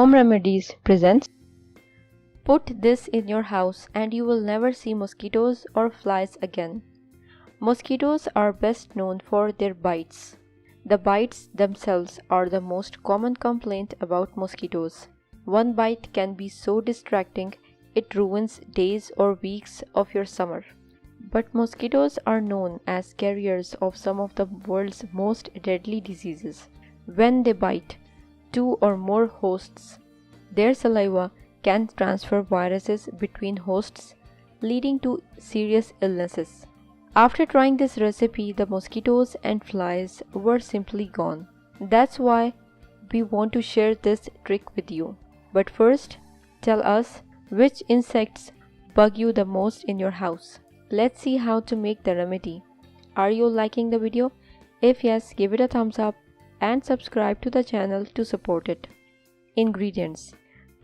Home Remedies presents. Put this in your house and you will never see mosquitoes or flies again. Mosquitoes are best known for their bites. The bites themselves are the most common complaint about mosquitoes. One bite can be so distracting it ruins days or weeks of your summer. But mosquitoes are known as carriers of some of the world's most deadly diseases. When they bite two or more hosts, their saliva can transfer viruses between hosts, leading to serious illnesses. After trying this recipe, the mosquitoes and flies were simply gone. That's why we want to share this trick with you. But first, tell us which insects bug you the most in your house. Let's see how to make the remedy. Are you liking the video? If yes, give it a thumbs up and subscribe to the channel to support it. Ingredients: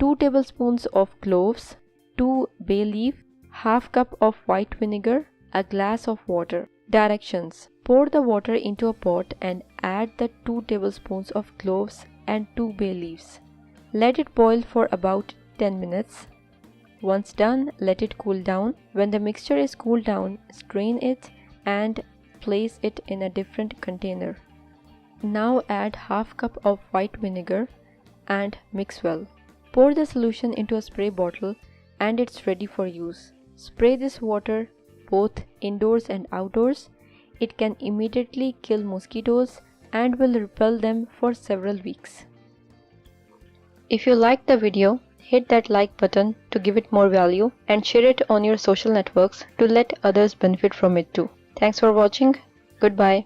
2 tablespoons of cloves, 2 bay leaf, half cup of white vinegar, a glass of water. Directions: pour the water into a pot and add the 2 tablespoons of cloves and 2 bay leaves. Let it boil for about 10 minutes. Once done, let it cool down. When the mixture is cooled down, strain it and place it in a different container. Now add half cup of white vinegar and mix well. Pour the solution into a spray bottle and it's ready for use. Spray this water both indoors and outdoors. It can immediately kill mosquitoes and will repel them for several weeks. If you liked the video, hit that like button to give it more value and share it on your social networks to let others benefit from it too. Thanks for watching. Goodbye.